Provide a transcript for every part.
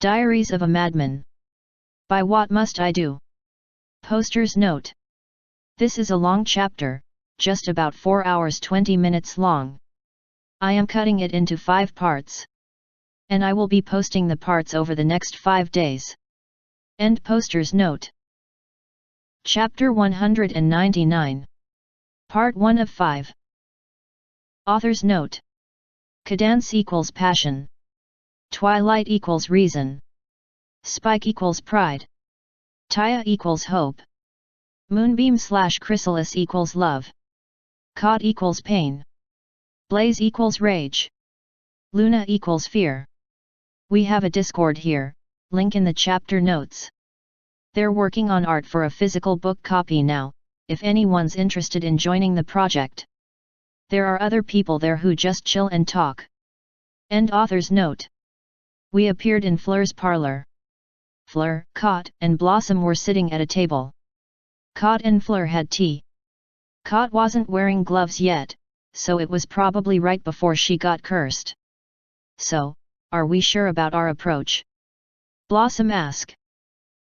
Diaries of a Madman. By What Must I Do? Poster's note. This is a long chapter, just about 4 hours 20 minutes long. I am cutting it into 5 parts. And I will be posting the parts over the next 5 days. End poster's note. Chapter 199. Part 1 of 5. Author's note. Cadence equals passion. Twilight equals reason. Spike equals pride. Taya equals hope. Moonbeam/chrysalis equals love. Cod equals pain. Blaze equals rage. Luna equals fear. We have a Discord here, link in the chapter notes. They're working on art for a physical book copy now, if anyone's interested in joining the project. There are other people there who just chill and talk. End author's note. We appeared in Fleur's parlor. Fleur, Cot, and Blossom were sitting at a table. Cot and Fleur had tea. Cot wasn't wearing gloves yet, so it was probably right before she got cursed. So, are we sure about our approach? Blossom asked.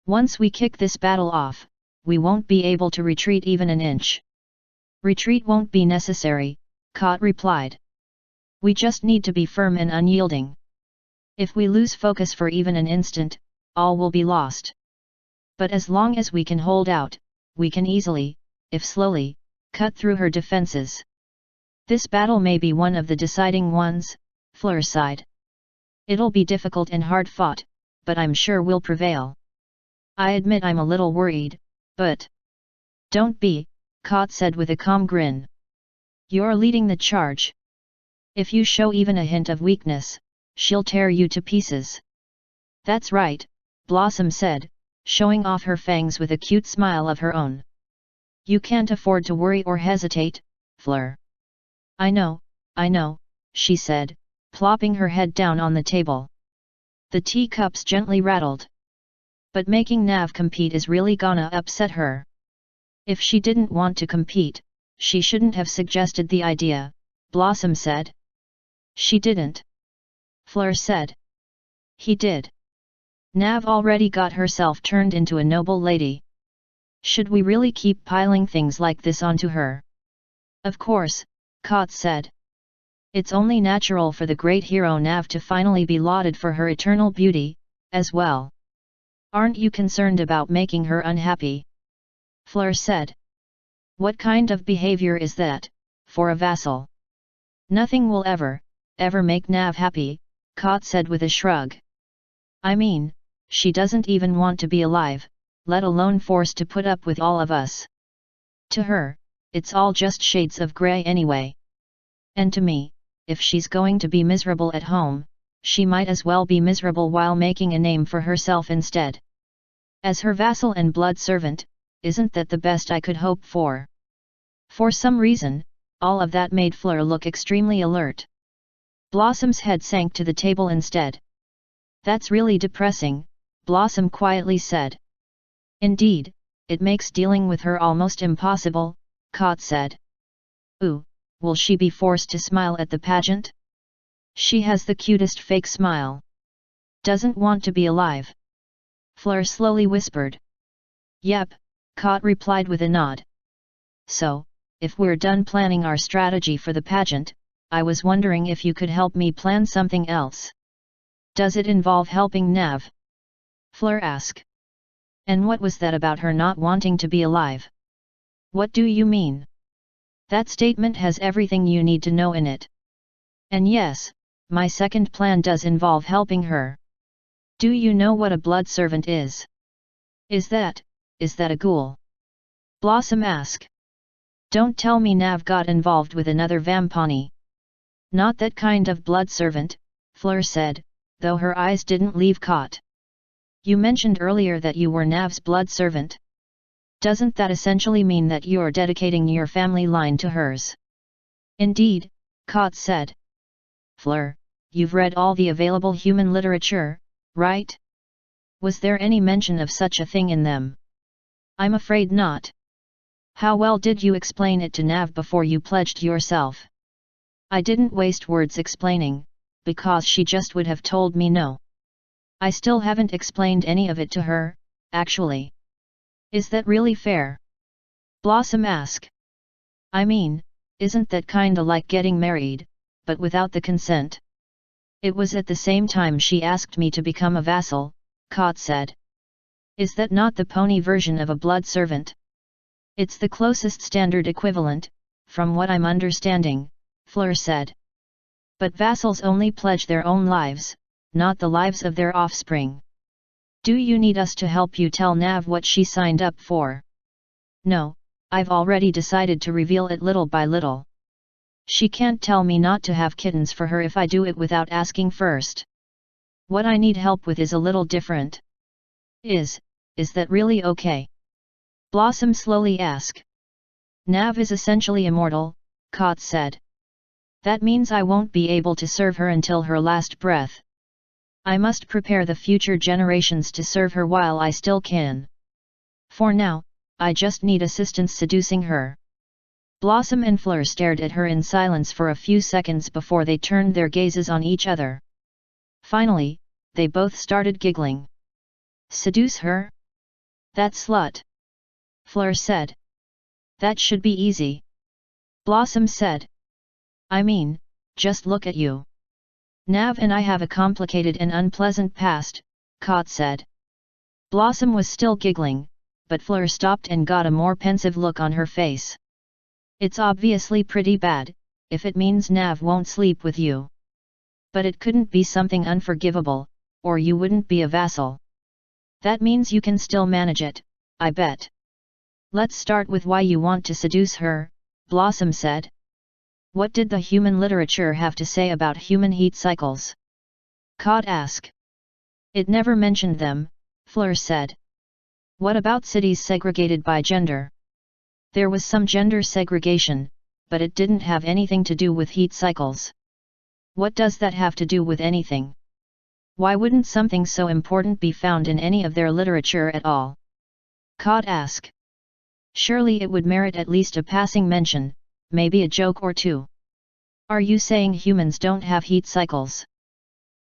Once we kick this battle off, we won't be able to retreat even an inch. Retreat won't be necessary, Cot replied. We just need to be firm and unyielding. If we lose focus for even an instant, all will be lost. But as long as we can hold out, we can easily, if slowly, cut through her defenses. This battle may be one of the deciding ones, Fleur sighed. It'll be difficult and hard fought, but I'm sure we'll prevail. I admit I'm a little worried, but... Don't be, Cot said with a calm grin. You're leading the charge. If you show even a hint of weakness, she'll tear you to pieces. That's right, Blossom said, showing off her fangs with a cute smile of her own. You can't afford to worry or hesitate, Fleur. I know, she said, plopping her head down on the table. The teacups gently rattled. But making Nav compete is really gonna upset her. If she didn't want to compete, she shouldn't have suggested the idea, Blossom said. She didn't. Fleur said. He did. Nav already got herself turned into a noble lady. Should we really keep piling things like this onto her? Of course, Cot said. It's only natural for the great hero Nav to finally be lauded for her eternal beauty, as well. Aren't you concerned about making her unhappy? Fleur said. What kind of behavior is that, for a vassal? Nothing will ever make Nav happy, Cot said with a shrug. I mean, she doesn't even want to be alive, let alone forced to put up with all of us. To her, it's all just shades of grey anyway. And to me, if she's going to be miserable at home, she might as well be miserable while making a name for herself instead. As her vassal and blood servant, isn't that the best I could hope for? For some reason, all of that made Fleur look extremely alert. Blossom's head sank to the table instead. That's really depressing, Blossom quietly said. Indeed, it makes dealing with her almost impossible, Cot said. Ooh, will she be forced to smile at the pageant? She has the cutest fake smile. Doesn't want to be alive. Fleur slowly whispered. Yep, Cot replied with a nod. So, if we're done planning our strategy for the pageant, I was wondering if you could help me plan something else. Does it involve helping Nav? Fleur asked. And what was that about her not wanting to be alive? What do you mean? That statement has everything you need to know in it. And yes, my second plan does involve helping her. Do you know what a blood servant is? Is that a ghoul? Blossom asked. Don't tell me Nav got involved with another Vampani. Not that kind of blood servant, Fleur said, though her eyes didn't leave Cot. You mentioned earlier that you were Nav's blood servant. Doesn't that essentially mean that you're dedicating your family line to hers? Indeed, Cot said. Fleur, you've read all the available human literature, right? Was there any mention of such a thing in them? I'm afraid not. How well did you explain it to Nav before you pledged yourself? I didn't waste words explaining, because she just would have told me no. I still haven't explained any of it to her, actually. Is that really fair? Blossom asked. I mean, isn't that kinda like getting married, but without the consent? It was at the same time she asked me to become a vassal, Kot said. Is that not the pony version of a blood servant? It's the closest standard equivalent, from what I'm understanding, Fleur said. But vassals only pledge their own lives, not the lives of their offspring. Do you need us to help you tell Nav what she signed up for? No, I've already decided to reveal it little by little. She can't tell me not to have kittens for her if I do it without asking first. What I need help with is a little different. Is that really okay? Blossom slowly asked. Nav is essentially immortal, Kot said. That means I won't be able to serve her until her last breath. I must prepare the future generations to serve her while I still can. For now, I just need assistance seducing her. Blossom and Fleur stared at her in silence for a few seconds before they turned their gazes on each other. Finally, they both started giggling. Seduce her? That slut! Fleur said. That should be easy. Blossom said. I mean, just look at you. Nav and I have a complicated and unpleasant past, Kot said. Blossom was still giggling, but Fleur stopped and got a more pensive look on her face. It's obviously pretty bad, if it means Nav won't sleep with you. But it couldn't be something unforgivable, or you wouldn't be a vassal. That means you can still manage it, I bet. Let's start with why you want to seduce her, Blossom said. What did the human literature have to say about human heat cycles? Kot asked. It never mentioned them, Fleur said. What about cities segregated by gender? There was some gender segregation, but it didn't have anything to do with heat cycles. What does that have to do with anything? Why wouldn't something so important be found in any of their literature at all? Kot asked. Surely it would merit at least a passing mention, maybe a joke or two. Are you saying humans don't have heat cycles?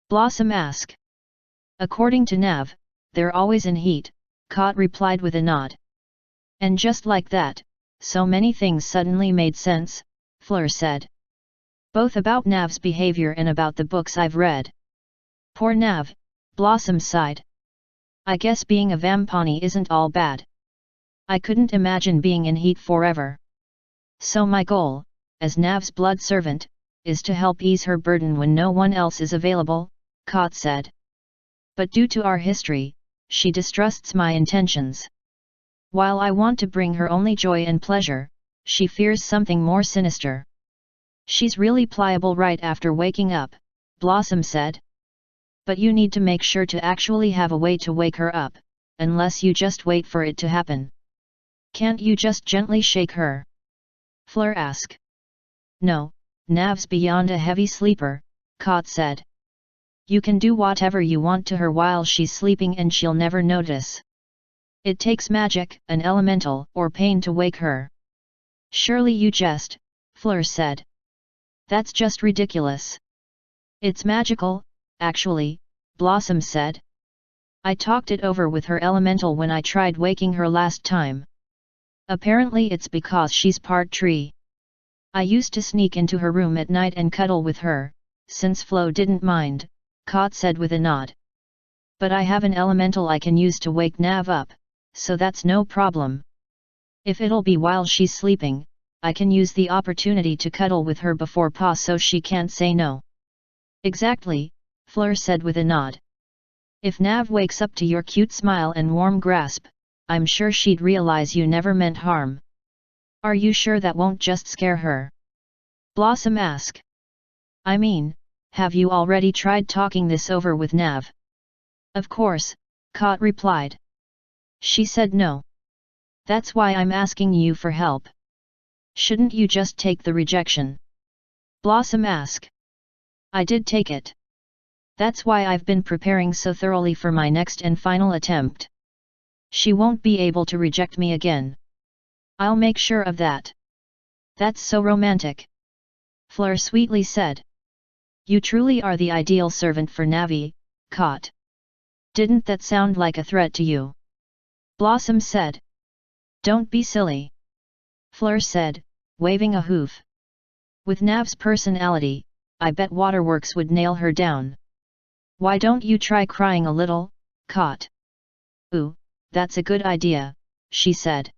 Blossom asked. According to Nav, they're always in heat, Kot replied with a nod. And just like that, so many things suddenly made sense, Fleur said. Both about Nav's behavior and about the books I've read. Poor Nav, Blossom sighed. I guess being a vampony isn't all bad. I couldn't imagine being in heat forever. So my goal, as Nav's blood servant, is to help ease her burden when no one else is available, Kot said. But due to our history, she distrusts my intentions. While I want to bring her only joy and pleasure, she fears something more sinister. She's really pliable right after waking up, Blossom said. But you need to make sure to actually have a way to wake her up, unless you just wait for it to happen. Can't you just gently shake her? Fleur asked. No, Nav's beyond a heavy sleeper, Kot said. You can do whatever you want to her while she's sleeping and she'll never notice. It takes magic, an elemental, or pain to wake her. Surely you jest, Fleur said. That's just ridiculous. It's magical, actually, Blossom said. I talked it over with her elemental when I tried waking her last time. Apparently it's because she's part tree. I used to sneak into her room at night and cuddle with her, since Flo didn't mind, Kot said with a nod. But I have an elemental I can use to wake Nav up, so that's no problem. If it'll be while she's sleeping, I can use the opportunity to cuddle with her before Pa so she can't say no. Exactly, Fleur said with a nod. If Nav wakes up to your cute smile and warm grasp, I'm sure she'd realize you never meant harm. Are you sure that won't just scare her? Blossom asked. I mean, have you already tried talking this over with Nav? Of course, Kot replied. She said no. That's why I'm asking you for help. Shouldn't you just take the rejection? Blossom asked. I did take it. That's why I've been preparing so thoroughly for my next and final attempt. She won't be able to reject me again. I'll make sure of that. That's so romantic. Fleur sweetly said. You truly are the ideal servant for Navi, Kot. Didn't that sound like a threat to you? Blossom said. Don't be silly. Fleur said, waving a hoof. With Nav's personality, I bet Waterworks would nail her down. Why don't you try crying a little, Cot? Ooh, that's a good idea, she said.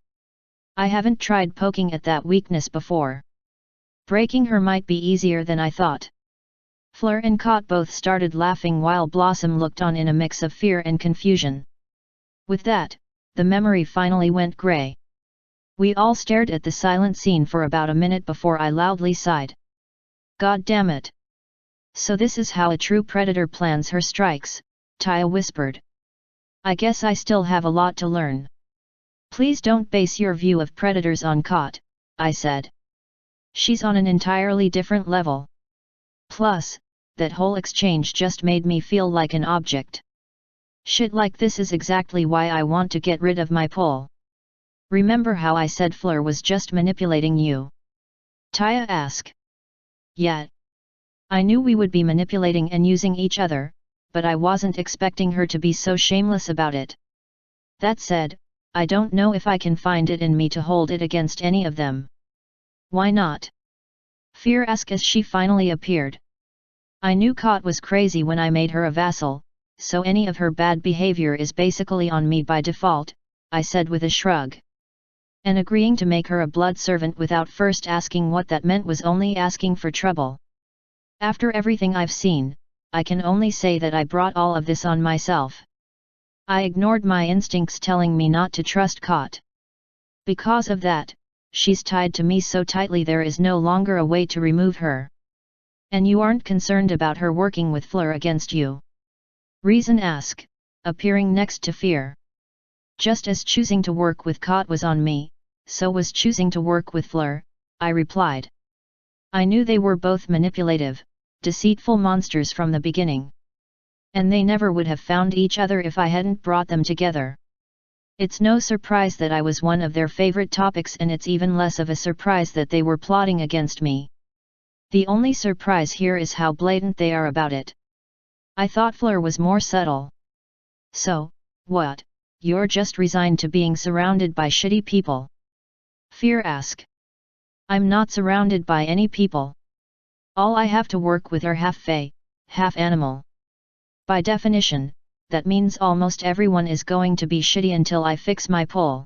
I haven't tried poking at that weakness before. Breaking her might be easier than I thought. Fleur and Cot both started laughing while Blossom looked on in a mix of fear and confusion. With that, the memory finally went grey. We all stared at the silent scene for about a minute before I loudly sighed. God damn it! So this is how a true predator plans her strikes, Taya whispered. I guess I still have a lot to learn. Please don't base your view of predators on Cot, I said. She's on an entirely different level. Plus, that whole exchange just made me feel like an object. Shit like this is exactly why I want to get rid of my pole. Remember how I said Fleur was just manipulating you? Taya asked. Yeah. I knew we would be manipulating and using each other, but I wasn't expecting her to be so shameless about it. That said, I don't know if I can find it in me to hold it against any of them. Why not? Fear asked as she finally appeared. I knew Cot was crazy when I made her a vassal, so any of her bad behavior is basically on me by default, I said with a shrug. And agreeing to make her a blood servant without first asking what that meant was only asking for trouble. After everything I've seen, I can only say that I brought all of this on myself. I ignored my instincts telling me not to trust Cot. Because of that, she's tied to me so tightly there is no longer a way to remove her. And you aren't concerned about her working with Fleur against you? Reason asked, appearing next to Fear. Just as choosing to work with Cot was on me, so was choosing to work with Fleur, I replied. I knew they were both manipulative, deceitful monsters from the beginning. And they never would have found each other if I hadn't brought them together. It's no surprise that I was one of their favorite topics, and it's even less of a surprise that they were plotting against me. The only surprise here is how blatant they are about it. I thought Fleur was more subtle. So, what, you're just resigned to being surrounded by shitty people? Fear asked. I'm not surrounded by any people. All I have to work with are half fae, half animal. By definition, that means almost everyone is going to be shitty until I fix my pole.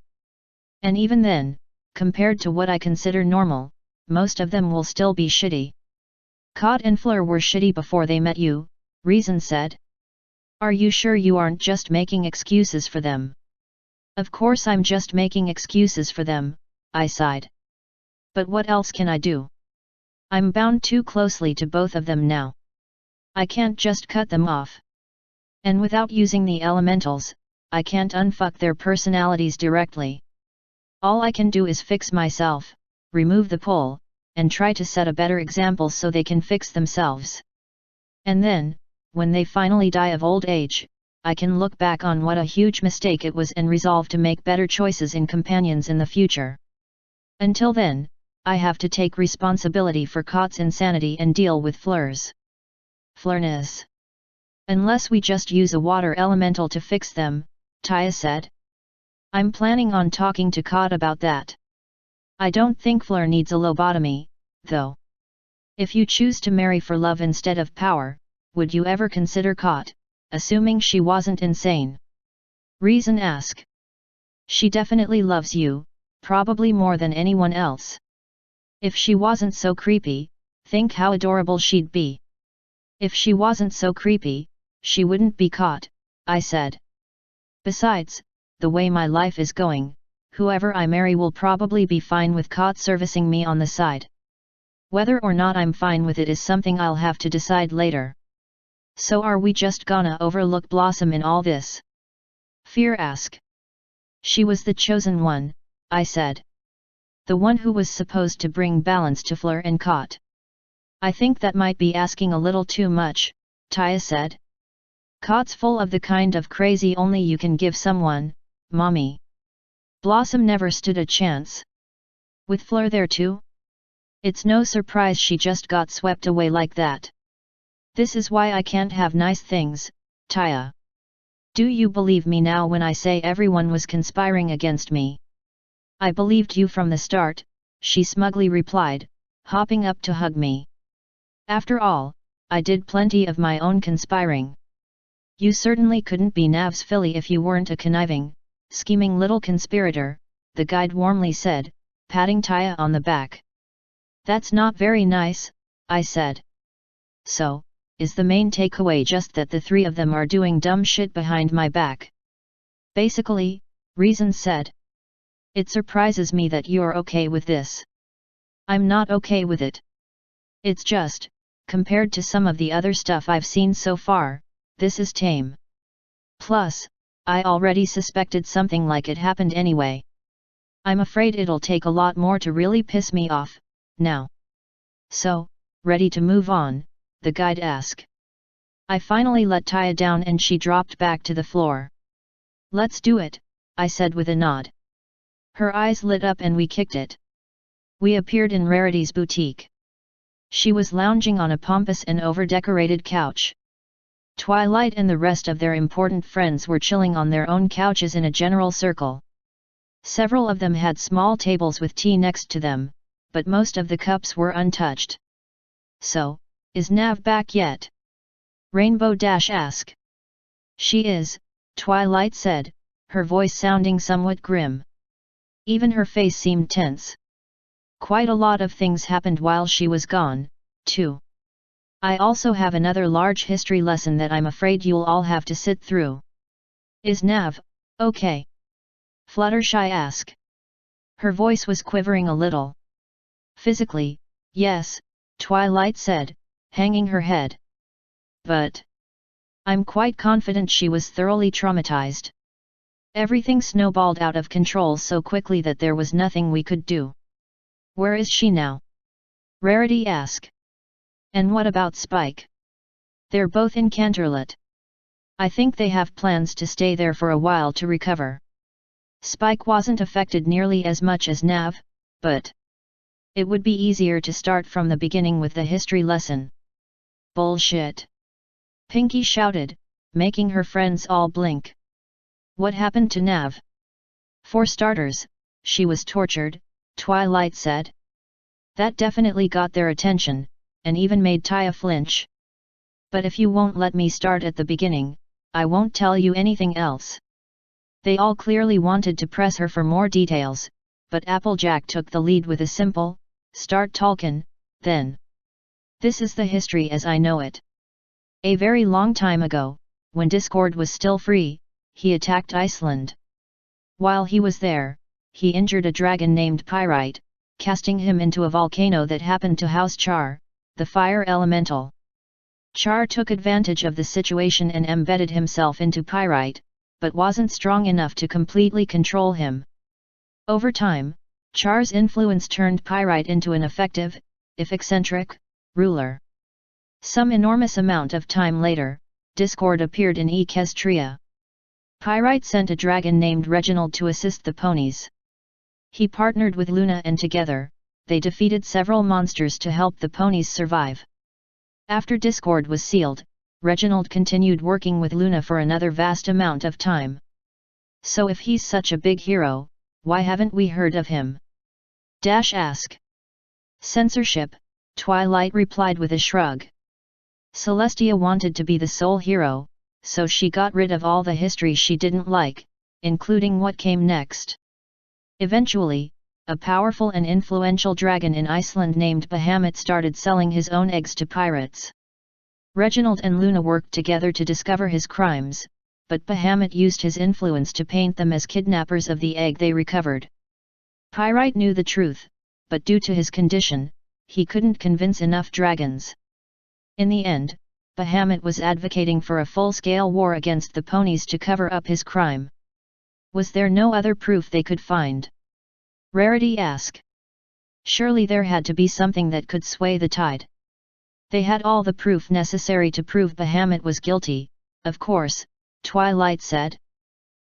And even then, compared to what I consider normal, most of them will still be shitty. Cot and Fleur were shitty before they met you, Reason said. Are you sure you aren't just making excuses for them? Of course I'm just making excuses for them, I sighed. But what else can I do? I'm bound too closely to both of them now. I can't just cut them off. And without using the elementals, I can't unfuck their personalities directly. All I can do is fix myself, remove the pole, and try to set a better example so they can fix themselves. And then, when they finally die of old age, I can look back on what a huge mistake it was and resolve to make better choices in companions in the future. Until then, I have to take responsibility for Cot's insanity and deal with Fleur's fleurness. Unless we just use a water elemental to fix them, Taya said. I'm planning on talking to Cot about that. I don't think Fleur needs a lobotomy, though. If you choose to marry for love instead of power, would you ever consider Cot, assuming she wasn't insane? Reason asked. She definitely loves you, probably more than anyone else. If she wasn't so creepy, think how adorable she'd be. If she wasn't so creepy, she wouldn't be Cot, I said. Besides, the way my life is going, whoever I marry will probably be fine with Cot servicing me on the side. Whether or not I'm fine with it is something I'll have to decide later. So are we just gonna overlook Blossom in all this? Fear asked. She was the chosen one, I said. The one who was supposed to bring balance to Fleur and Cot. I think that might be asking a little too much, Taya said. Cot's full of the kind of crazy only you can give someone, mommy. Blossom never stood a chance. With Fleur there too? It's no surprise she just got swept away like that. This is why I can't have nice things, Taya. Do you believe me now when I say everyone was conspiring against me? I believed you from the start, she smugly replied, hopping up to hug me. After all, I did plenty of my own conspiring. You certainly couldn't be Nav's filly if you weren't a conniving, scheming little conspirator, the guide warmly said, patting Taya on the back. That's not very nice, I said. So, is the main takeaway just that the three of them are doing dumb shit behind my back? Basically, Reason said. It surprises me that you're okay with this. I'm not okay with it. It's just, compared to some of the other stuff I've seen so far, this is tame. Plus, I already suspected something like it happened anyway. I'm afraid it'll take a lot more to really piss me off, now. So, ready to move on? The guide asked. I finally let Taya down and she dropped back to the floor. Let's do it, I said with a nod. Her eyes lit up and we kicked it. We appeared in Rarity's boutique. She was lounging on a pompous and over-decorated couch. Twilight and the rest of their important friends were chilling on their own couches in a general circle. Several of them had small tables with tea next to them, but most of the cups were untouched. So, is Nav back yet? Rainbow Dash asked. She is, Twilight said, her voice sounding somewhat grim. Even her face seemed tense. Quite a lot of things happened while she was gone, too. I also have another large history lesson that I'm afraid you'll all have to sit through. Is Nav okay? Fluttershy asked. Her voice was quivering a little. Physically, yes, Twilight said, hanging her head. But I'm quite confident she was thoroughly traumatized. Everything snowballed out of control so quickly that there was nothing we could do. Where is she now? Rarity asked. And what about Spike? They're both in Canterlot. I think they have plans to stay there for a while to recover. Spike wasn't affected nearly as much as Nav, but it would be easier to start from the beginning with the history lesson. Bullshit! Pinky shouted, making her friends all blink. What happened to Nav? For starters, she was tortured, Twilight said. That definitely got their attention, and even made Taya flinch. But if you won't let me start at the beginning, I won't tell you anything else. They all clearly wanted to press her for more details, but Applejack took the lead with a simple, start Tolkien, then. This is the history as I know it. A very long time ago, when Discord was still free, he attacked Iceland. While he was there, he injured a dragon named Pyrite, casting him into a volcano that happened to house Char, the fire elemental. Char took advantage of the situation and embedded himself into Pyrite, but wasn't strong enough to completely control him. Over time, Char's influence turned Pyrite into an effective, if eccentric, ruler. Some enormous amount of time later, Discord appeared in Equestria. Pyrite sent a dragon named Reginald to assist the ponies. He partnered with Luna and together, they defeated several monsters to help the ponies survive. After Discord was sealed, Reginald continued working with Luna for another vast amount of time. So if he's such a big hero, why haven't we heard of him? Dash asked. Censorship, Twilight replied with a shrug. Celestia wanted to be the sole hero, so she got rid of all the history she didn't like, including what came next. Eventually, a powerful and influential dragon in Iceland named Bahamut started selling his own eggs to pirates. Reginald and Luna worked together to discover his crimes, but Bahamut used his influence to paint them as kidnappers of the egg they recovered. Pyrite knew the truth, but due to his condition, he couldn't convince enough dragons. In the end, Bahamut was advocating for a full-scale war against the ponies to cover up his crime. Was there no other proof they could find? Rarity asked. Surely there had to be something that could sway the tide. They had all the proof necessary to prove Bahamut was guilty, of course, Twilight said.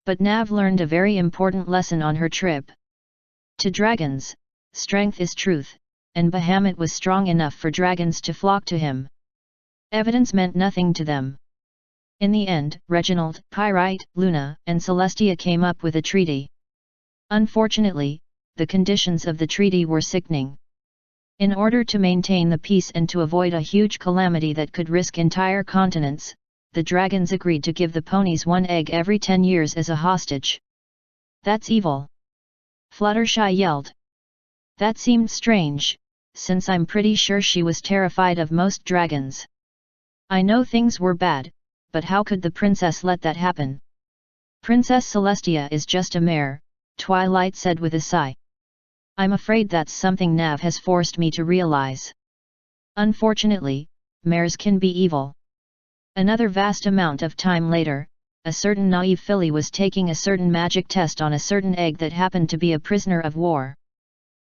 But Nav learned a very important lesson on her trip. To dragons, strength is truth, and Bahamut was strong enough for dragons to flock to him. Evidence meant nothing to them. In the end, Reginald, Pyrite, Luna, and Celestia came up with a treaty. Unfortunately, the conditions of the treaty were sickening. In order to maintain the peace and to avoid a huge calamity that could risk entire continents, the dragons agreed to give the ponies one egg every 10 years as a hostage. That's evil! Fluttershy yelled. That seemed strange, since I'm pretty sure she was terrified of most dragons. I know things were bad, but how could the princess let that happen? Princess Celestia is just a mare, Twilight said with a sigh. I'm afraid that's something Nav has forced me to realize. Unfortunately, mares can be evil. Another vast amount of time later, a certain naive filly was taking a certain magic test on a certain egg that happened to be a prisoner of war.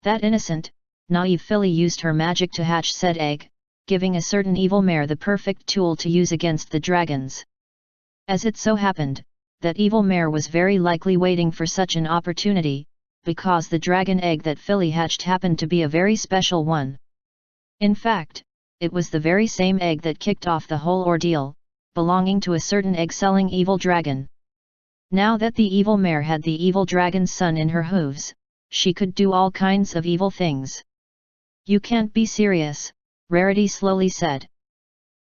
That innocent, naive filly used her magic to hatch said egg, giving a certain evil mare the perfect tool to use against the dragons. As it so happened, that evil mare was very likely waiting for such an opportunity, because the dragon egg that filly hatched happened to be a very special one. In fact, it was the very same egg that kicked off the whole ordeal, belonging to a certain egg-selling evil dragon. Now that the evil mare had the evil dragon's son in her hooves, she could do all kinds of evil things. You can't be serious, Rarity slowly said.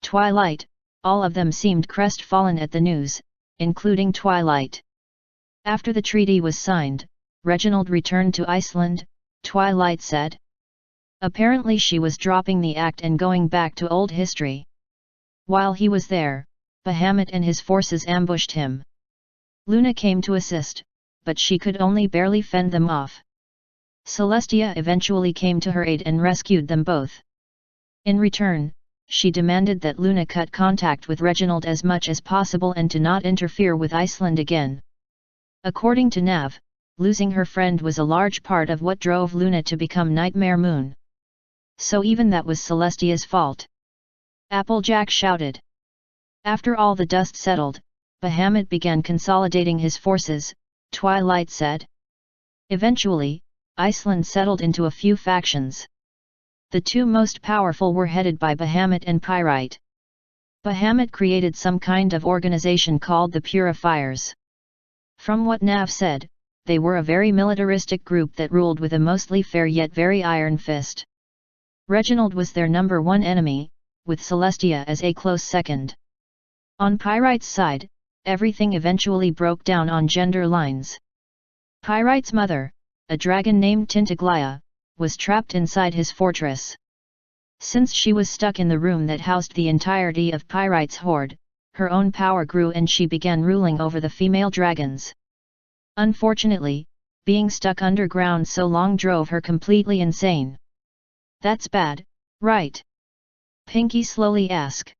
Twilight, all of them seemed crestfallen at the news, including Twilight. After the treaty was signed, Reginald returned to Iceland, Twilight said. Apparently she was dropping the act and going back to old history. While he was there, Bahamut and his forces ambushed him. Luna came to assist, but she could only barely fend them off. Celestia eventually came to her aid and rescued them both. In return, she demanded that Luna cut contact with Reginald as much as possible and to not interfere with Iceland again. According to Nav, losing her friend was a large part of what drove Luna to become Nightmare Moon. So even that was Celestia's fault. Applejack shouted. After all the dust settled, Bahamut began consolidating his forces, Twilight said. Eventually, Iceland settled into a few factions. The two most powerful were headed by Bahamut and Pyrite. Bahamut created some kind of organization called the Purifiers. From what Nav said, they were a very militaristic group that ruled with a mostly fair yet very iron fist. Reginald was their number one enemy, with Celestia as a close second. On Pyrite's side, everything eventually broke down on gender lines. Pyrite's mother, a dragon named Tintaglia, was trapped inside his fortress. Since she was stuck in the room that housed the entirety of Pyrite's horde, her own power grew and she began ruling over the female dragons. Unfortunately, being stuck underground so long drove her completely insane. That's bad, right? Pinky slowly asked.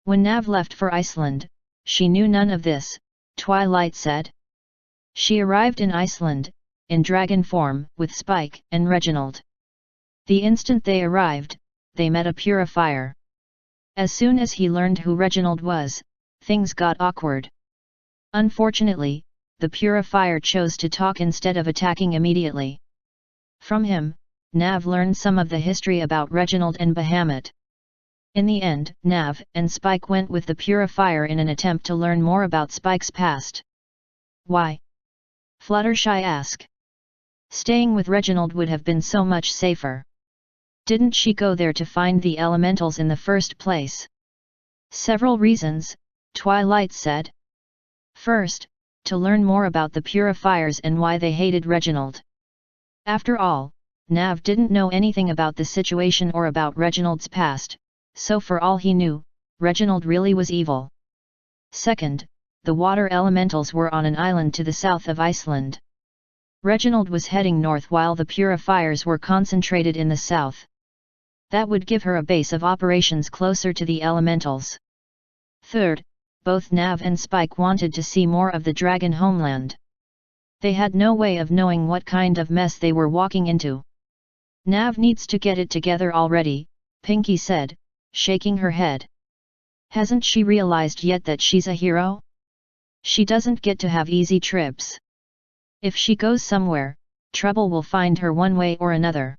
When Nav left for Iceland, she knew none of this, Twilight said. She arrived in Iceland, in dragon form, with Spike and Reginald. The instant they arrived, they met a purifier. As soon as he learned who Reginald was, things got awkward. Unfortunately, the purifier chose to talk instead of attacking immediately. From him, Nav learned some of the history about Reginald and Bahamut. In the end, Nav and Spike went with the purifier in an attempt to learn more about Spike's past. Why? Fluttershy asked. Staying with Reginald would have been so much safer. Didn't she go there to find the elementals in the first place? Several reasons, Twilight said. First, to learn more about the purifiers and why they hated Reginald. After all, Nav didn't know anything about the situation or about Reginald's past, so for all he knew, Reginald really was evil. Second, the water elementals were on an island to the south of Iceland. Reginald was heading north while the purifiers were concentrated in the south. That would give her a base of operations closer to the elementals. Third, both Nav and Spike wanted to see more of the dragon homeland. They had no way of knowing what kind of mess they were walking into. Nav needs to get it together already, Pinky said, shaking her head. Hasn't she realized yet that she's a hero? She doesn't get to have easy trips. If she goes somewhere, trouble will find her one way or another.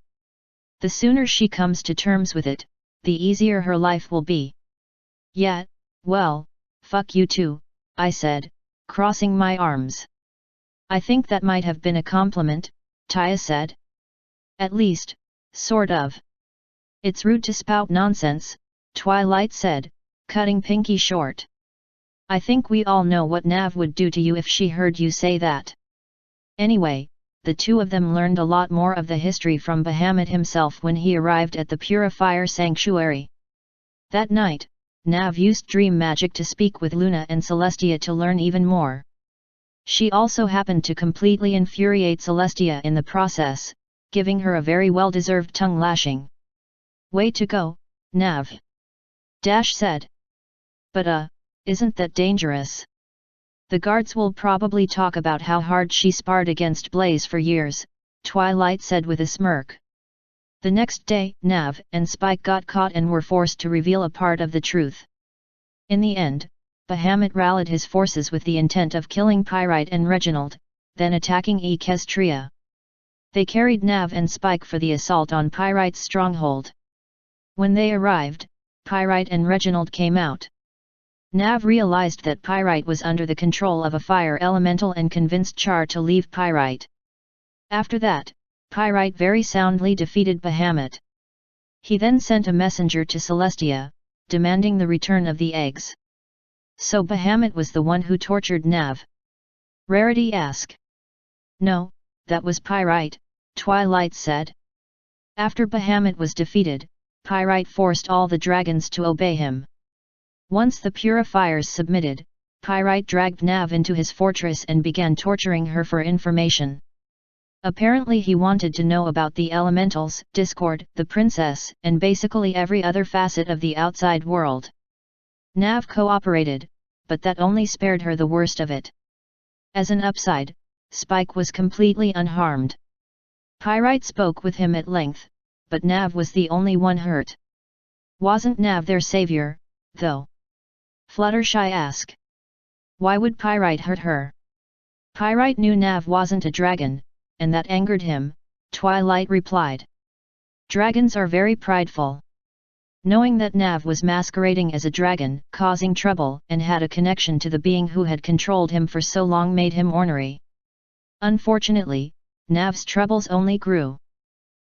The sooner she comes to terms with it, the easier her life will be. Yet, well, "Fuck you too," I said, crossing my arms. "I think that might have been a compliment," Taya said. "At least, sort of." "It's rude to spout nonsense," Twilight said, cutting Pinky short. "I think we all know what Nav would do to you if she heard you say that." Anyway, the two of them learned a lot more of the history from Bahamut himself when he arrived at the Purifier Sanctuary. That night, Nav used dream magic to speak with Luna and Celestia to learn even more. She also happened to completely infuriate Celestia in the process, giving her a very well-deserved tongue lashing. "Way to go, Nav," Dash said. "But isn't that dangerous? The guards will probably talk about how hard she sparred against Blaze for years," Twilight said with a smirk. The next day, Nav and Spike got caught and were forced to reveal a part of the truth. In the end, Bahamut rallied his forces with the intent of killing Pyrite and Reginald, then attacking Equestria. They carried Nav and Spike for the assault on Pyrite's stronghold. When they arrived, Pyrite and Reginald came out. Nav realized that Pyrite was under the control of a fire elemental and convinced Char to leave Pyrite. After that, Pyrite very soundly defeated Bahamut. He then sent a messenger to Celestia, demanding the return of the eggs. "So Bahamut was the one who tortured Nav?" Rarity asked. "No, that was Pyrite," Twilight said. After Bahamut was defeated, Pyrite forced all the dragons to obey him. Once the purifiers submitted, Pyrite dragged Nav into his fortress and began torturing her for information. Apparently he wanted to know about the elementals, Discord, the princess, and basically every other facet of the outside world. Nav cooperated, but that only spared her the worst of it. As an upside, Spike was completely unharmed. Pyrite spoke with him at length, but Nav was the only one hurt. Wasn't Nav their savior, though? Fluttershy asked. Why would Pyrite hurt her? Pyrite knew Nav wasn't a dragon, and that angered him, Twilight replied. Dragons are very prideful. Knowing that Nav was masquerading as a dragon, causing trouble, and had a connection to the being who had controlled him for so long made him ornery. Unfortunately, Nav's troubles only grew.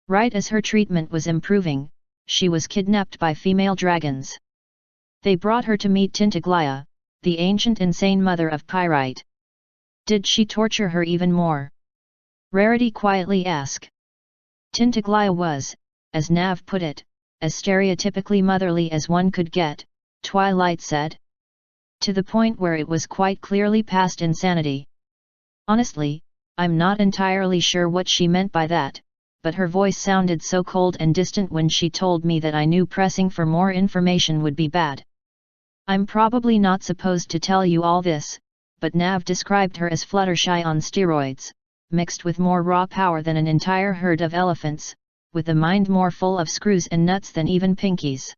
Right as her treatment was improving, she was kidnapped by female dragons. They brought her to meet Tintaglia, the ancient insane mother of Pyrite. Did she torture her even more? Rarity quietly asked. Tintaglia was, as Nav put it, as stereotypically motherly as one could get, Twilight said. To the point where it was quite clearly past insanity. Honestly, I'm not entirely sure what she meant by that, but her voice sounded so cold and distant when she told me that I knew pressing for more information would be bad. I'm probably not supposed to tell you all this, but Nav described her as Fluttershy on steroids, mixed with more raw power than an entire herd of elephants, with a mind more full of screws and nuts than even Pinky's.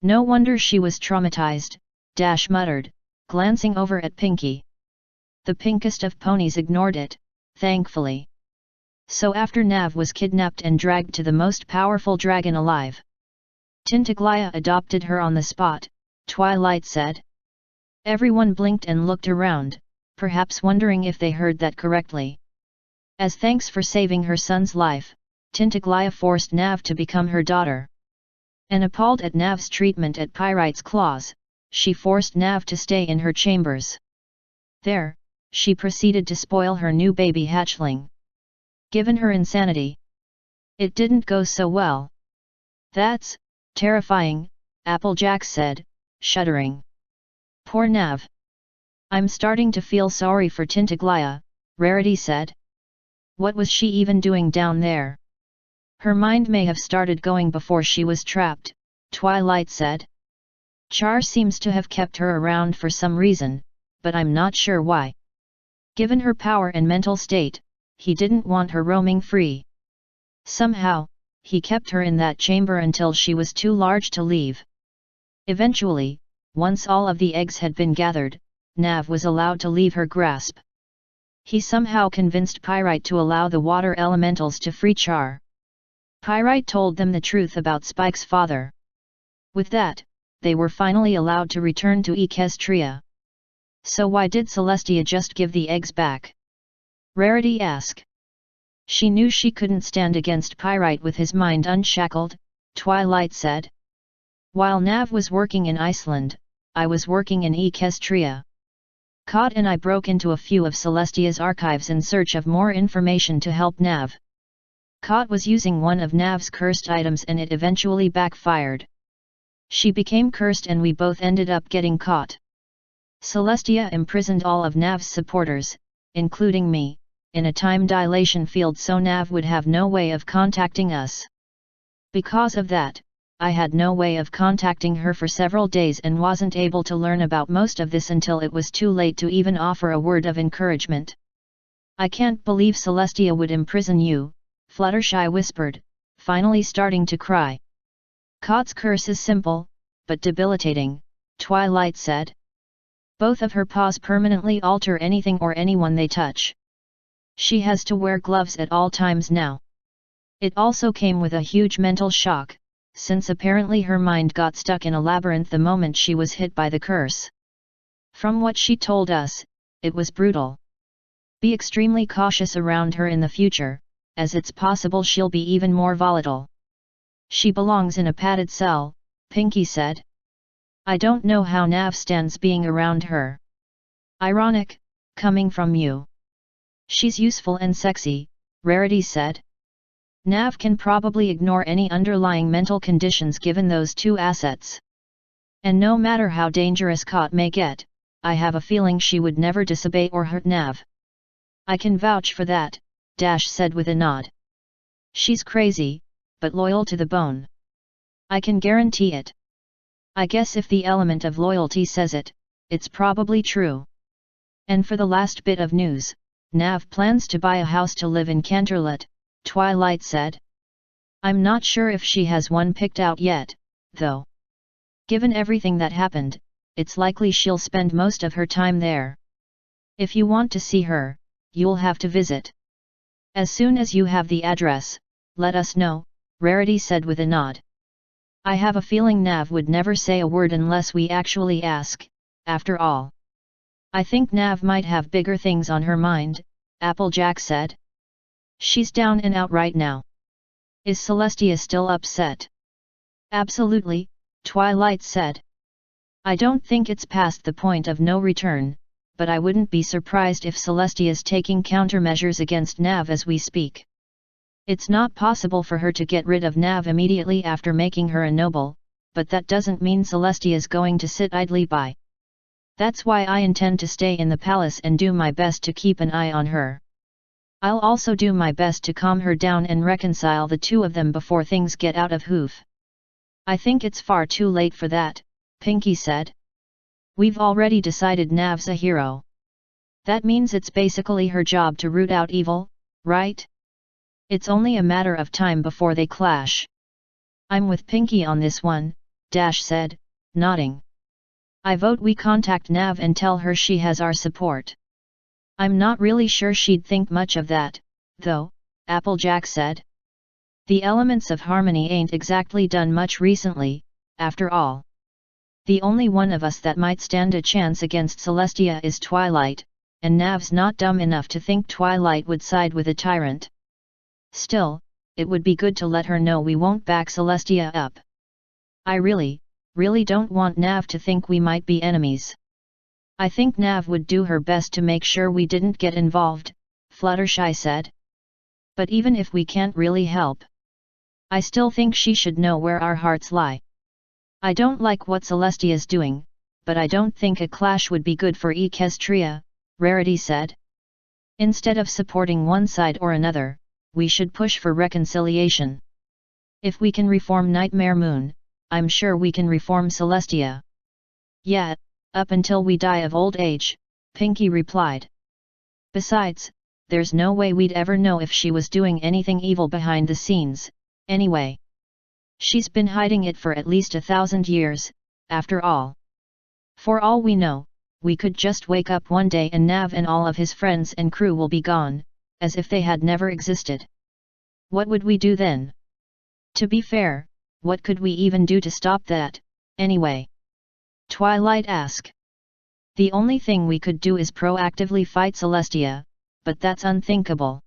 No wonder she was traumatized, Dash muttered, glancing over at Pinky. The pinkest of ponies ignored it, thankfully. So after Nav was kidnapped and dragged to the most powerful dragon alive, Tintaglia adopted her on the spot, Twilight said. Everyone blinked and looked around, perhaps wondering if they heard that correctly. As thanks for saving her son's life, Tintaglia forced Nav to become her daughter. And appalled at Nav's treatment at Pyrite's claws, she forced Nav to stay in her chambers. There, she proceeded to spoil her new baby hatchling. Given her insanity, it didn't go so well. That's terrifying, Applejack said, shuddering. Poor Nav. I'm starting to feel sorry for Tintaglia, Rarity said. What was she even doing down there? Her mind may have started going before she was trapped, Twilight said. Char seems to have kept her around for some reason, but I'm not sure why. Given her power and mental state, he didn't want her roaming free. Somehow, he kept her in that chamber until she was too large to leave. Eventually, once all of the eggs had been gathered, Nav was allowed to leave her grasp. He somehow convinced Pyrite to allow the water elementals to free Char. Pyrite told them the truth about Spike's father. With that, they were finally allowed to return to Equestria. So why did Celestia just give the eggs back? Rarity asked. She knew she couldn't stand against Pyrite with his mind unshackled, Twilight said. While Nav was working in Iceland, I was working in Equestria. Kot and I broke into a few of Celestia's archives in search of more information to help Nav. Kot was using one of Nav's cursed items and it eventually backfired. She became cursed and we both ended up getting caught. Celestia imprisoned all of Nav's supporters, including me, in a time dilation field so Nav would have no way of contacting us. Because of that, I had no way of contacting her for several days and wasn't able to learn about most of this until it was too late to even offer a word of encouragement. I can't believe Celestia would imprison you, Fluttershy whispered, finally starting to cry. Kot's curse is simple, but debilitating, Twilight said. Both of her paws permanently alter anything or anyone they touch. She has to wear gloves at all times now. It also came with a huge mental shock, since apparently her mind got stuck in a labyrinth the moment she was hit by the curse. From what she told us, it was brutal. Be extremely cautious around her in the future, as it's possible she'll be even more volatile. She belongs in a padded cell, Pinky said. I don't know how Nav stands being around her. Ironic, coming from you. She's useful and sexy, Rarity said. Nav can probably ignore any underlying mental conditions given those two assets. And no matter how dangerous Kot may get, I have a feeling she would never disobey or hurt Nav. I can vouch for that, Dash said with a nod. She's crazy, but loyal to the bone. I can guarantee it. I guess if the element of loyalty says it, it's probably true. And for the last bit of news, Nav plans to buy a house to live in Canterlot, Twilight said. I'm not sure if she has one picked out yet, though. Given everything that happened, it's likely she'll spend most of her time there. If you want to see her, you'll have to visit. As soon as you have the address, let us know, Rarity said with a nod. I have a feeling Nav would never say a word unless we actually ask, after all. I think Nav might have bigger things on her mind, Applejack said. She's down and out right now. Is Celestia still upset? Absolutely, Twilight said. I don't think it's past the point of no return, but I wouldn't be surprised if Celestia's taking countermeasures against Nav as we speak. It's not possible for her to get rid of Nav immediately after making her a noble, but that doesn't mean Celestia's going to sit idly by. That's why I intend to stay in the palace and do my best to keep an eye on her. I'll also do my best to calm her down and reconcile the two of them before things get out of hoof. I think it's far too late for that, Pinky said. We've already decided Nav's a hero. That means it's basically her job to root out evil, right? It's only a matter of time before they clash. I'm with Pinky on this one, Dash said, nodding. I vote we contact Nav and tell her she has our support. I'm not really sure she'd think much of that, though, Applejack said. The elements of harmony ain't exactly done much recently, after all. The only one of us that might stand a chance against Celestia is Twilight, and Nav's not dumb enough to think Twilight would side with a tyrant. Still, it would be good to let her know we won't back Celestia up. I really don't want Nav to think we might be enemies. I think Nav would do her best to make sure we didn't get involved, Fluttershy said. But even if we can't really help, I still think she should know where our hearts lie. I don't like what Celestia's doing, but I don't think a clash would be good for Equestria, Rarity said. Instead of supporting one side or another, we should push for reconciliation. If we can reform Nightmare Moon, I'm sure we can reform Celestia. Yeah, up until we die of old age, Pinky replied. Besides, there's no way we'd ever know if she was doing anything evil behind the scenes, anyway. She's been hiding it for at least 1,000 years, after all. For all we know, we could just wake up one day and Nav and all of his friends and crew will be gone, as if they had never existed. What would we do then? To be fair, what could we even do to stop that, anyway? Twilight asked. The only thing we could do is proactively fight Celestia, but that's unthinkable.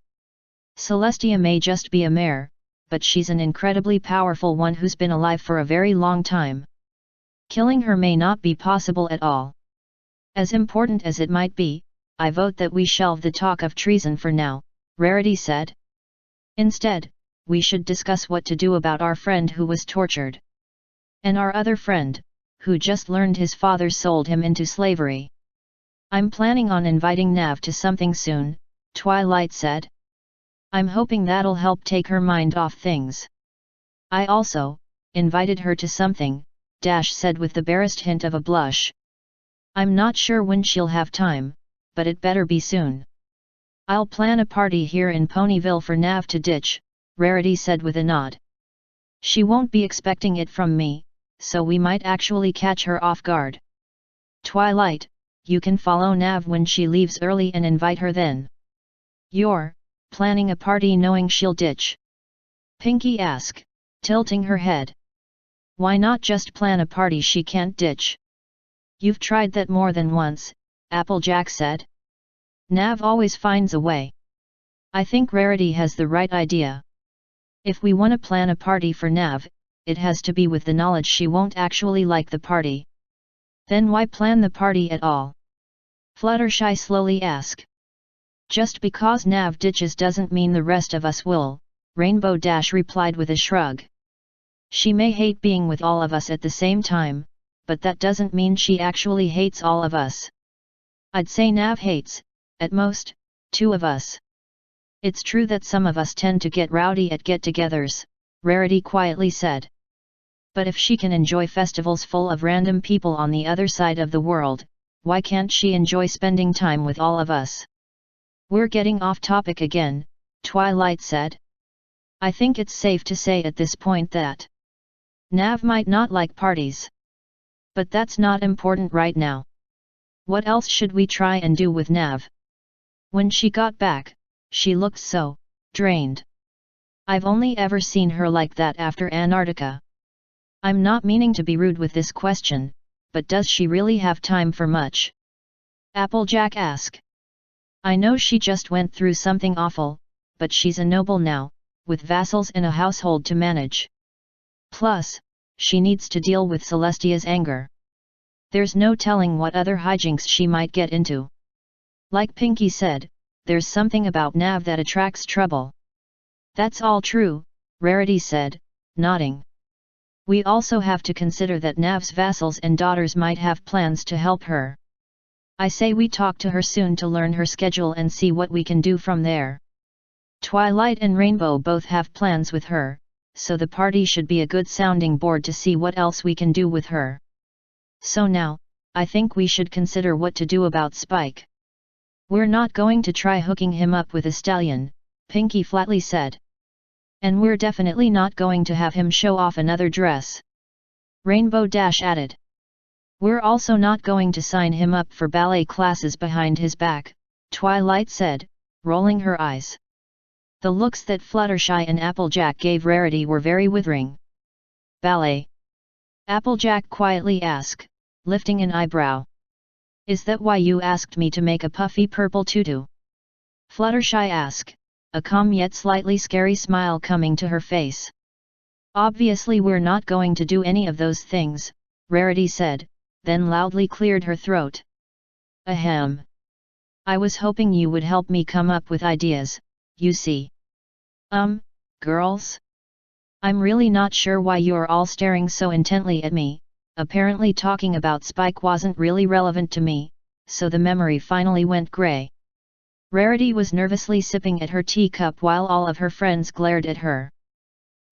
Celestia may just be a mare, but she's an incredibly powerful one who's been alive for a very long time. Killing her may not be possible at all. As important as it might be, I vote that we shelve the talk of treason for now, Rarity said. Instead, we should discuss what to do about our friend who was tortured. And our other friend, who just learned his father sold him into slavery. I'm planning on inviting Nav to something soon, Twilight said. I'm hoping that'll help take her mind off things. I also invited her to something, Dash said with the barest hint of a blush. I'm not sure when she'll have time, but it better be soon. I'll plan a party here in Ponyville for Nav to ditch, Rarity said with a nod. She won't be expecting it from me, so we might actually catch her off guard. Twilight, you can follow Nav when she leaves early and invite her then. You're planning a party knowing she'll ditch? Pinkie asked, tilting her head. Why not just plan a party she can't ditch? You've tried that more than once, Applejack said. Nav always finds a way. I think Rarity has the right idea. If we want to plan a party for Nav, it has to be with the knowledge she won't actually like the party. Then why plan the party at all? Fluttershy slowly asked. Just because Nav ditches doesn't mean the rest of us will, Rainbow Dash replied with a shrug. She may hate being with all of us at the same time, but that doesn't mean she actually hates all of us. I'd say Nav hates, at most, 2 of us. It's true that some of us tend to get rowdy at get-togethers, Rarity quietly said. But if she can enjoy festivals full of random people on the other side of the world, why can't she enjoy spending time with all of us? We're getting off topic again, Twilight said. I think it's safe to say at this point that Nav might not like parties. But that's not important right now. What else should we try and do with Nav? When she got back, she looked so drained. I've only ever seen her like that after Antarctica. I'm not meaning to be rude with this question, but does she really have time for much? Applejack asked. I know she just went through something awful, but she's a noble now, with vassals and a household to manage. Plus, she needs to deal with Celestia's anger. There's no telling what other hijinks she might get into. Like Pinkie said, there's something about Nav that attracts trouble. That's all true, Rarity said, nodding. We also have to consider that Nav's vassals and daughters might have plans to help her. I say we talk to her soon to learn her schedule and see what we can do from there. Twilight and Rainbow both have plans with her, so the party should be a good sounding board to see what else we can do with her. So now, I think we should consider what to do about Spike. We're not going to try hooking him up with a stallion, Pinkie flatly said. And we're definitely not going to have him show off another dress. Rainbow Dash added. We're also not going to sign him up for ballet classes behind his back, Twilight said, rolling her eyes. The looks that Fluttershy and Applejack gave Rarity were very withering. Ballet? Applejack quietly asked, lifting an eyebrow. Is that why you asked me to make a puffy purple tutu? Fluttershy asked, a calm yet slightly scary smile coming to her face. Obviously we're not going to do any of those things, Rarity said, then loudly cleared her throat. Ahem. I was hoping you would help me come up with ideas, you see. Girls? I'm really not sure why you're all staring so intently at me. Apparently talking about Spike wasn't really relevant to me, so the memory finally went grey. Rarity was nervously sipping at her teacup while all of her friends glared at her.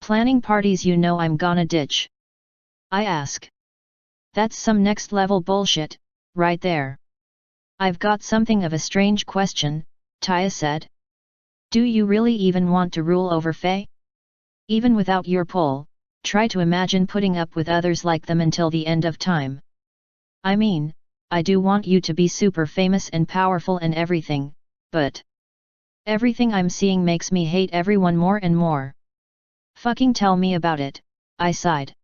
Planning parties you know I'm gonna ditch? I ask. That's some next level bullshit, right there. I've got something of a strange question, Taya said. Do you really even want to rule over Faye? Even without your pull, try to imagine putting up with others like them until the end of time. I mean, I do want you to be super famous and powerful and everything, but everything I'm seeing makes me hate everyone more and more. Fucking tell me about it, I sighed.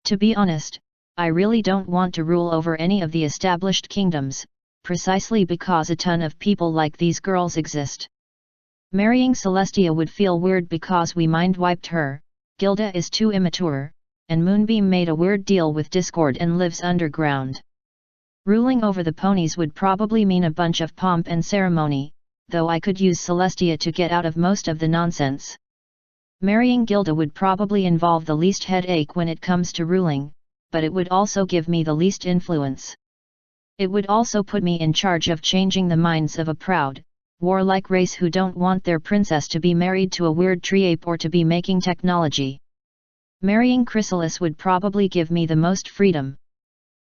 To be honest, I really don't want to rule over any of the established kingdoms, precisely because a ton of people like these girls exist. Marrying Celestia would feel weird because we mind-wiped her, Gilda is too immature, and Moonbeam made a weird deal with Discord and lives underground. Ruling over the ponies would probably mean a bunch of pomp and ceremony, though I could use Celestia to get out of most of the nonsense. Marrying Gilda would probably involve the least headache when it comes to ruling, but it would also give me the least influence. It would also put me in charge of changing the minds of a proud, warlike race who don't want their princess to be married to a weird tree ape or to be making technology. Marrying Chrysalis would probably give me the most freedom.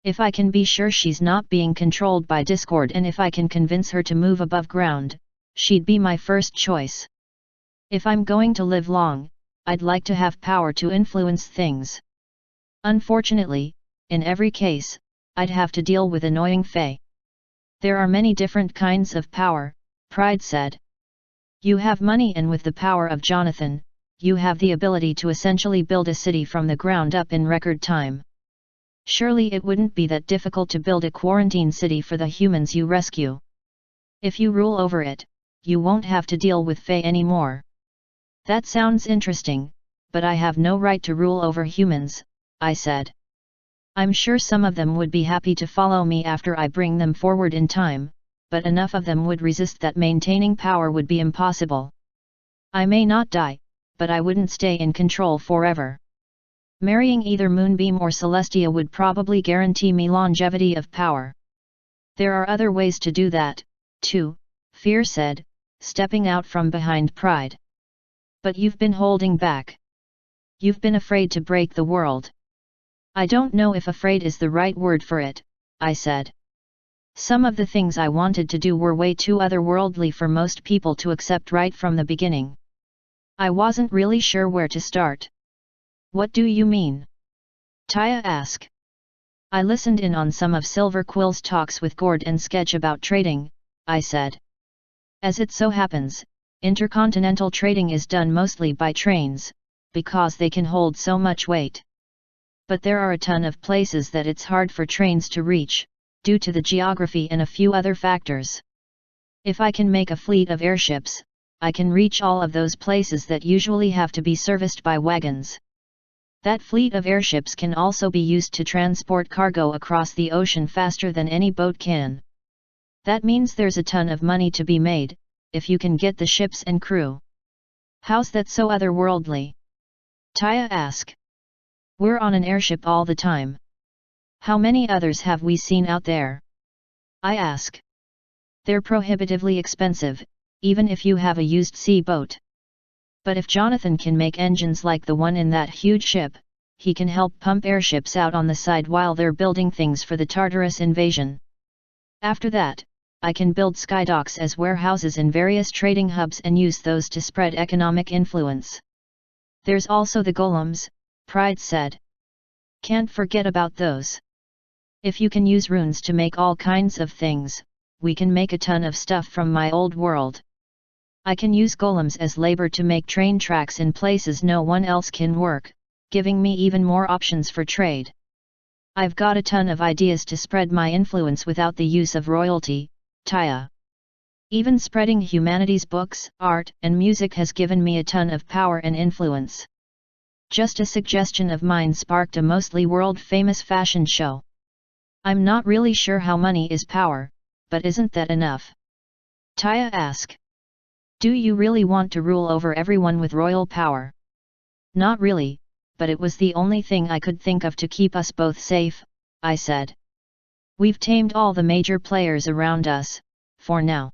If I can be sure she's not being controlled by Discord and if I can convince her to move above ground, she'd be my first choice. If I'm going to live long, I'd like to have power to influence things. Unfortunately, in every case, I'd have to deal with annoying Fae. There are many different kinds of power, Pride said. You have money, and with the power of Jonathan, you have the ability to essentially build a city from the ground up in record time. Surely it wouldn't be that difficult to build a quarantine city for the humans you rescue. If you rule over it, you won't have to deal with Fae anymore. That sounds interesting, but I have no right to rule over humans, I said. I'm sure some of them would be happy to follow me after I bring them forward in time, but enough of them would resist that maintaining power would be impossible. I may not die, but I wouldn't stay in control forever. Marrying either Moonbeam or Celestia would probably guarantee me longevity of power. There are other ways to do that, too, Fear said, stepping out from behind Pride. But you've been holding back. You've been afraid to break the world. I don't know if afraid is the right word for it, I said. Some of the things I wanted to do were way too otherworldly for most people to accept right from the beginning. I wasn't really sure where to start. What do you mean? Taya asked. I listened in on some of Silver Quill's talks with Gord and Sketch about trading, I said. As it so happens, intercontinental trading is done mostly by trains, because they can hold so much weight. But there are a ton of places that it's hard for trains to reach, due to the geography and a few other factors. If I can make a fleet of airships, I can reach all of those places that usually have to be serviced by wagons. That fleet of airships can also be used to transport cargo across the ocean faster than any boat can. That means there's a ton of money to be made, if you can get the ships and crew. How's that so otherworldly? Taya asked. We're on an airship all the time. How many others have we seen out there? I ask. They're prohibitively expensive, even if you have a used sea boat. But if Jonathan can make engines like the one in that huge ship, he can help pump airships out on the side while they're building things for the Tartarus invasion. After that, I can build skydocks as warehouses in various trading hubs and use those to spread economic influence. There's also the golems, Pride said. Can't forget about those. If you can use runes to make all kinds of things, we can make a ton of stuff from my old world. I can use golems as labor to make train tracks in places no one else can work, giving me even more options for trade. I've got a ton of ideas to spread my influence without the use of royalty, Taya. Even spreading humanities books, art, and music has given me a ton of power and influence. Just a suggestion of mine sparked a mostly world-famous fashion show. I'm not really sure how money is power, but isn't that enough? Taya asked. Do you really want to rule over everyone with royal power? Not really, but it was the only thing I could think of to keep us both safe, I said. We've tamed all the major players around us, for now.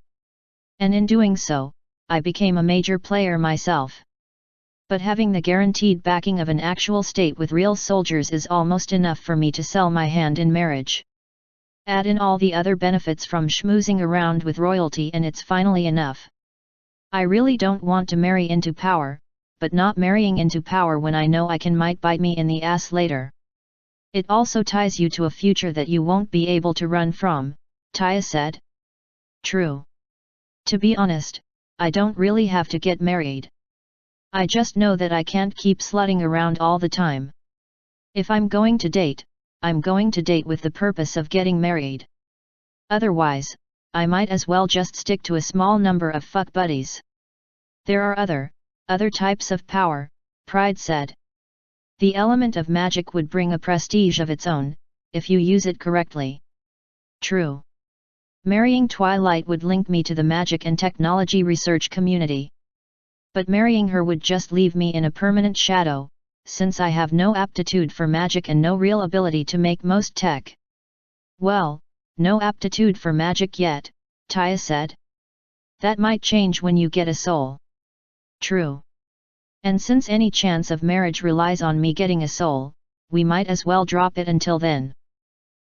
And in doing so, I became a major player myself. But having the guaranteed backing of an actual state with real soldiers is almost enough for me to sell my hand in marriage. Add in all the other benefits from schmoozing around with royalty and it's finally enough. I really don't want to marry into power, but not marrying into power when I know I can might bite me in the ass later. It also ties you to a future that you won't be able to run from, Taya said. True. To be honest, I don't really have to get married. I just know that I can't keep slutting around all the time. If I'm going to date, I'm going to date with the purpose of getting married. Otherwise, I might as well just stick to a small number of fuck buddies. There are other types of power, Pride said. The element of magic would bring a prestige of its own, if you use it correctly. True. Marrying Twilight would link me to the magic and technology research community. But marrying her would just leave me in a permanent shadow, since I have no aptitude for magic and no real ability to make most tech. Well, no aptitude for magic yet, Taya said. That might change when you get a soul. True. And since any chance of marriage relies on me getting a soul, we might as well drop it until then.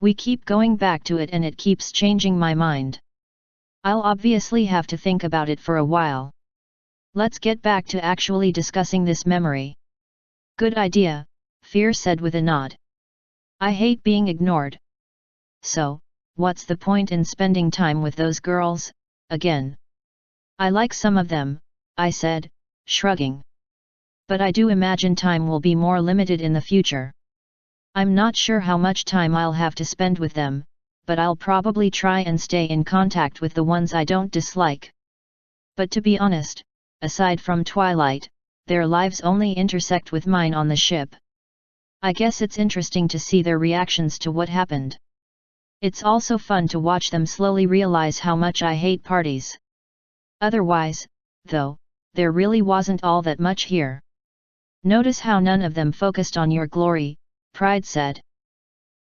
We keep going back to it and it keeps changing my mind. I'll obviously have to think about it for a while. Let's get back to actually discussing this memory. Good idea, Fear said with a nod. I hate being ignored. So, what's the point in spending time with those girls, again? I like some of them, I said, shrugging. But I do imagine time will be more limited in the future. I'm not sure how much time I'll have to spend with them, but I'll probably try and stay in contact with the ones I don't dislike. But to be honest, aside from Twilight, their lives only intersect with mine on the ship. I guess it's interesting to see their reactions to what happened. It's also fun to watch them slowly realize how much I hate parties. Otherwise, though, there really wasn't all that much here. Notice how none of them focused on your glory, Pride said.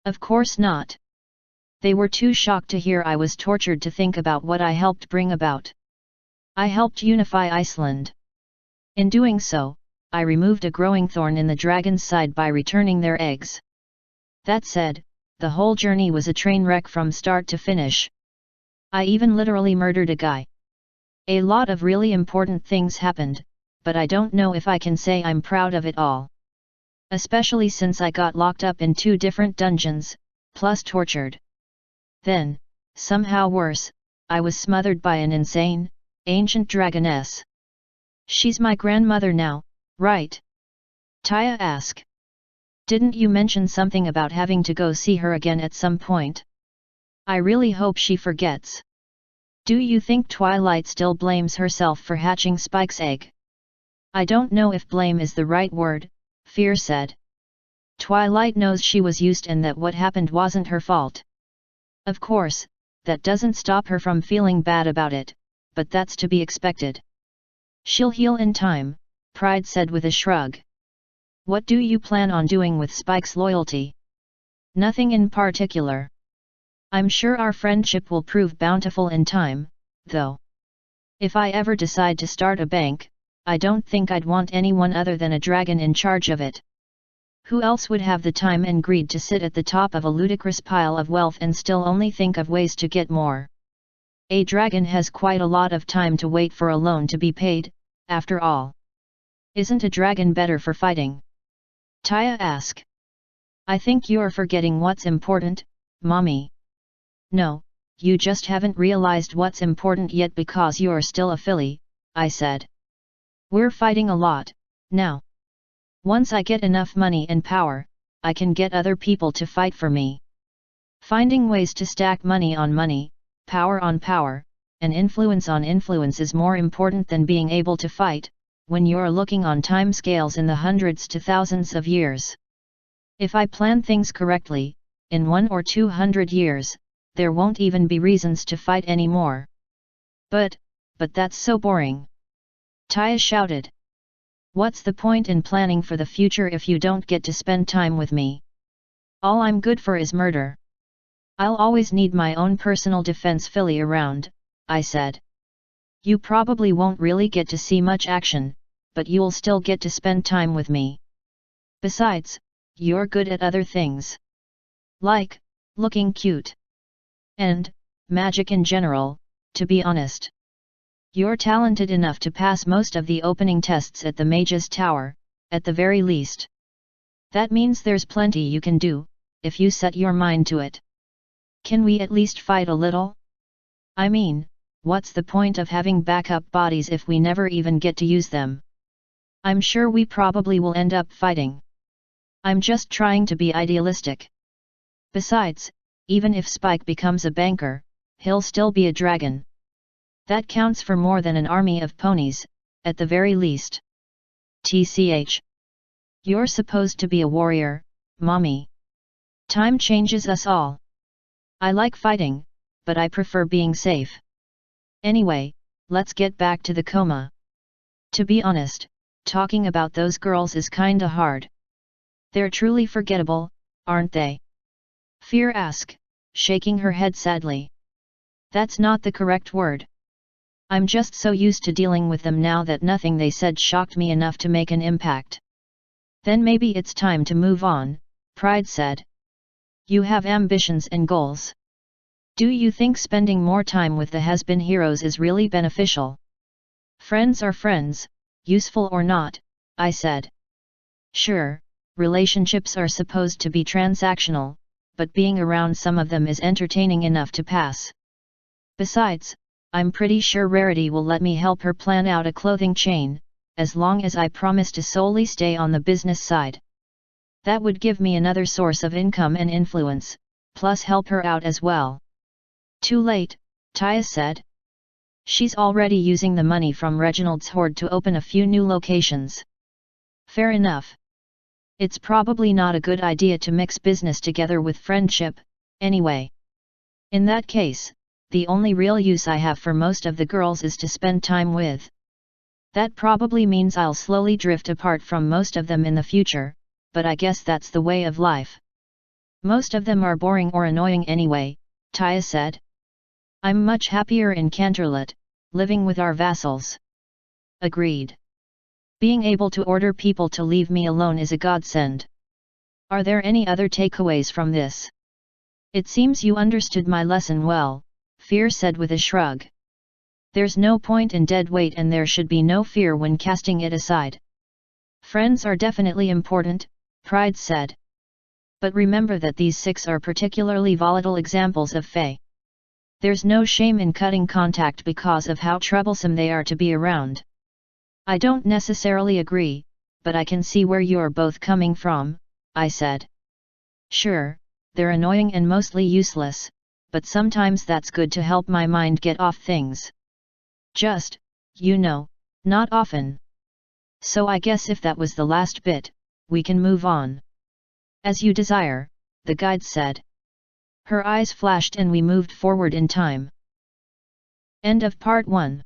Of course not. They were too shocked to hear I was tortured to think about what I helped bring about. I helped unify Iceland. In doing so, I removed a growing thorn in the dragon's side by returning their eggs. That said, the whole journey was a train wreck from start to finish. I even literally murdered a guy. A lot of really important things happened, but I don't know if I can say I'm proud of it all. Especially since I got locked up in 2 different dungeons, plus tortured. Then, somehow worse, I was smothered by an insane, ancient dragoness. She's my grandmother now, right? Taya asked. Didn't you mention something about having to go see her again at some point? I really hope she forgets. Do you think Twilight still blames herself for hatching Spike's egg? I don't know if blame is the right word, Fear said. Twilight knows she was used and that what happened wasn't her fault. Of course, that doesn't stop her from feeling bad about it, but that's to be expected. She'll heal in time, Pride said with a shrug. What do you plan on doing with Spike's loyalty? Nothing in particular. I'm sure our friendship will prove bountiful in time, though. If I ever decide to start a bank, I don't think I'd want anyone other than a dragon in charge of it. Who else would have the time and greed to sit at the top of a ludicrous pile of wealth and still only think of ways to get more? A dragon has quite a lot of time to wait for a loan to be paid, after all. Isn't a dragon better for fighting? Taya asked. I think you're forgetting what's important, Mommy. No, you just haven't realized what's important yet because you're still a filly, I said. We're fighting a lot, now. Once I get enough money and power, I can get other people to fight for me. Finding ways to stack money on money, power on power, and influence on influence is more important than being able to fight, when you're looking on timescales in the hundreds to thousands of years. If I plan things correctly, in 100 or 200 years, there won't even be reasons to fight anymore. But that's so boring. Taya shouted. What's the point in planning for the future if you don't get to spend time with me? All I'm good for is murder. I'll always need my own personal defense filly around, I said. You probably won't really get to see much action, but you'll still get to spend time with me. Besides, you're good at other things. Like, looking cute. And, magic in general, to be honest. You're talented enough to pass most of the opening tests at the Mage's Tower, at the very least. That means there's plenty you can do, if you set your mind to it. Can we at least fight a little? I mean, what's the point of having backup bodies if we never even get to use them? I'm sure we probably will end up fighting. I'm just trying to be idealistic. Besides, even if Spike becomes a banker, he'll still be a dragon. That counts for more than an army of ponies, at the very least. TCH. You're supposed to be a warrior, mommy. Time changes us all. I like fighting, but I prefer being safe. Anyway, let's get back to the coma. To be honest, talking about those girls is kinda hard. They're truly forgettable, aren't they? Fear asked, shaking her head sadly. That's not the correct word. I'm just so used to dealing with them now that nothing they said shocked me enough to make an impact. Then maybe it's time to move on, Pride said. You have ambitions and goals. Do you think spending more time with the has-been heroes is really beneficial? Friends are friends, useful or not, I said. Sure, relationships are supposed to be transactional, but being around some of them is entertaining enough to pass. Besides, I'm pretty sure Rarity will let me help her plan out a clothing chain, as long as I promise to solely stay on the business side. That would give me another source of income and influence, plus help her out as well. Too late, Taya said. She's already using the money from Reginald's hoard to open a few new locations. Fair enough. It's probably not a good idea to mix business together with friendship, anyway. In that case, the only real use I have for most of the girls is to spend time with. That probably means I'll slowly drift apart from most of them in the future, but I guess that's the way of life. Most of them are boring or annoying anyway, Taya said. I'm much happier in Canterlot, living with our vassals. Agreed. Being able to order people to leave me alone is a godsend. Are there any other takeaways from this? It seems you understood my lesson well, Fear said with a shrug. There's no point in dead weight and there should be no fear when casting it aside. Friends are definitely important, Pride said. But remember that these 6 are particularly volatile examples of Fae. There's no shame in cutting contact because of how troublesome they are to be around. I don't necessarily agree, but I can see where you're both coming from, I said. Sure, they're annoying and mostly useless, but sometimes that's good to help my mind get off things. Just, not often. So I guess if that was the last bit, we can move on. As you desire, the guide said. Her eyes flashed and we moved forward in time. End of part 1.